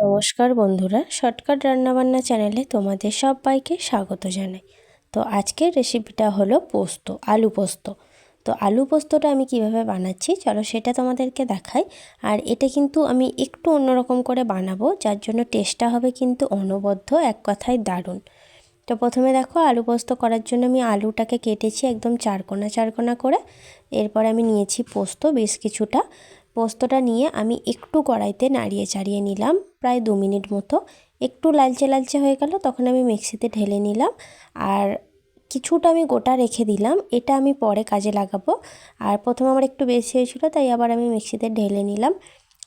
নমস্কার বন্ধুরা, শর্টকাট রান্নাবান্না চ্যানেলে তোমাদের সবাইকে স্বাগত জানাই। তো আজকের রেসিপিটা হলো পোস্ত, আলু পোস্ত। তো আলু পোস্তটা আমি কিভাবে বানাচ্ছি চলো সেটা তোমাদেরকে দেখাই। আর এটা কিন্তু আমি একটু অন্যরকম করে বানাবো, যার জন্য টেস্টটা হবে কিন্তু অনবদ্য, এক কথায় দারুণ। তো প্রথমে দেখো, আলু পোস্ত করার জন্য আমি আলুটাকে কেটেছি একদম চারকোনা করে। এরপর আমি নিয়েছি পোস্ত বেশ কিছুটা। পোস্তটা নিয়ে আমি একটু কড়াইতে নাড়িয়ে চাড়িয়ে নিলাম প্রায় 2 মিনিট মতো। একটু লালচে হয়ে গেল, তখন আমি মিক্সিতে ঢেলে নিলাম। আর কিছুটা আমি গোটা রেখে দিলাম, এটা আমি পরে কাজে লাগাবো। আর প্রথমে আমার একটু বেশি হয়েছিল, তাই আবার আমি মিক্সিতে ঢেলে নিলাম।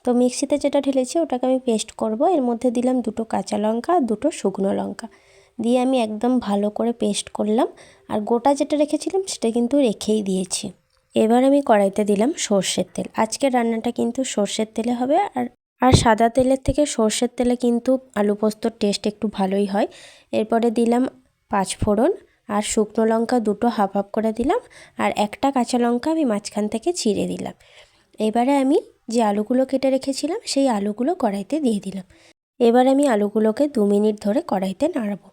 তো মিক্সিতে যেটা ঢেলেছি ওটাকে আমি পেস্ট করব। এর মধ্যে দিলাম 2টো কাঁচা লঙ্কা আর 2টো শুকনো লঙ্কা দিয়ে আমি একদম ভালো করে পেস্ট করলাম। আর গোটা যেটা রেখেছিলাম সেটা কিন্তু রেখেই দিয়েছি। এবার আমি কড়াইতে দিলাম সর্ষের তেল। আজকের রান্নাটা কিন্তু সর্ষের তেলে হবে। আর সাদা তেলের থেকে সর্ষের তেলে কিন্তু আলু পোস্তর টেস্ট একটু ভালোই হয়। এরপরে দিলাম 5 ফোড়ন আর শুকনো লঙ্কা 2টো হাফ করে দিলাম। আর একটা কাঁচা লঙ্কা আমি মাঝখান থেকে চিড়ে দিলাম। এবারে আমি যে আলুগুলো কেটে রেখেছিলাম সেই আলুগুলো কড়াইতে দিয়ে দিলাম। এবার আমি আলুগুলোকে 2 মিনিট ধরে কড়াইতে নাড়ব।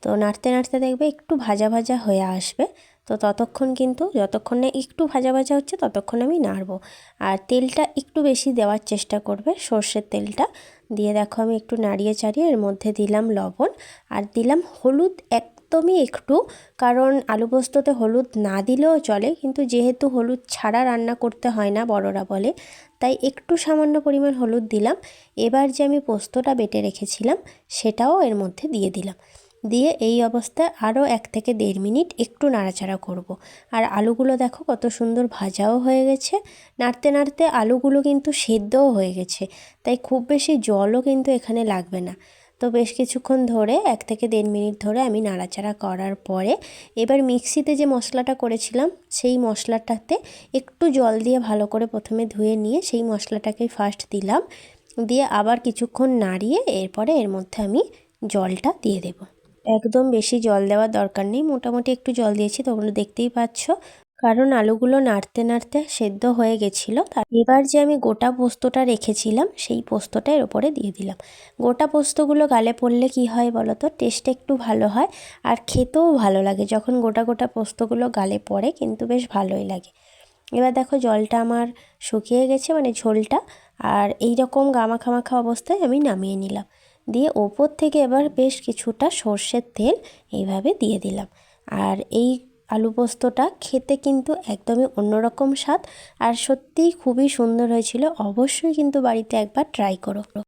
তো নাড়তে দেখবে একটু ভাজা হয়ে আসবে। তো ততক্ষণ কিন্তু, যতক্ষণ না একটু ভাজা হচ্ছে ততক্ষণ আমি নাড়ব। আর তেলটা একটু বেশি দেওয়ার চেষ্টা করবে, সর্ষের তেলটা দিয়ে দেখো আমি একটু নাড়িয়ে চাড়িয়ে এর মধ্যে দিলাম লবণ আর দিলাম হলুদ একদমই একটু। কারণ আলু পোস্ততে হলুদ না দিলেও চলে, কিন্তু যেহেতু হলুদ ছাড়া রান্না করতে হয় না বড়রা বলে, তাই একটু সামান্য পরিমাণ হলুদ দিলাম। এবার যে আমি পোস্তটা বেটে রেখেছিলাম সেটাও এর মধ্যে দিয়ে দিলাম। দিয়ে এই অবস্থায় আরও 1 থেকে 1.5 মিনিট একটু নাড়াচাড়া করব। আর আলুগুলো দেখো কত সুন্দর ভাজাও হয়ে গেছে। নাড়তে আলুগুলো কিন্তু সেদ্ধও হয়ে গেছে, তাই খুব বেশি জলও কিন্তু এখানে লাগবে না। তো বেশ কিছুক্ষণ ধরে 1 থেকে 1.5 মিনিট ধরে আমি নাড়াচাড়া করার পরে এবার মিক্সিতে যে মশলাটা করেছিলাম সেই মশলাটাতে একটু জল দিয়ে ভালো করে প্রথমে ধুয়ে নিয়ে সেই মশলাটাকেই ফার্স্ট দিলাম। দিয়ে আবার কিছুক্ষণ নাড়িয়ে এরপরে এর মধ্যে আমি জলটা দিয়ে দেব। একদম বেশি জল দেওয়ার দরকার নেই, মোটামুটি একটু জল দিয়েছি, তোমরা দেখতেই পাচ্ছ, কারণ আলুগুলো নাড়তে সেদ্ধ হয়ে গেছিলো। এবার যে আমি গোটা পোস্তটা রেখেছিলাম সেই পোস্তটা এর ওপরে দিয়ে দিলাম। গোটা পোস্তগুলো গালে পড়লে কি হয় বলো তো, টেস্ট একটু ভালো হয় আর খেতেও ভালো লাগে। যখন গোটা পোস্তগুলো গালে পড়ে কিন্তু বেশ ভালোই লাগে। এবার দেখো জলটা আমার শুকিয়ে গেছে, মানে ঝোলটা। আর এই রকম গামাখা অবস্থায় আমি নামিয়ে নিলাম। দিয়ে ওপর থেকে এবার বেশ কিছুটা সর্ষের তেল এইভাবে দিয়ে দিলাম। আর এই আলু পোস্তটা খেতে কিন্তু একদমই অন্যরকম স্বাদ আর সত্যিই খুবই সুন্দর হয়েছিল। অবশ্যই কিন্তু বাড়িতে একবার ট্রাই করো।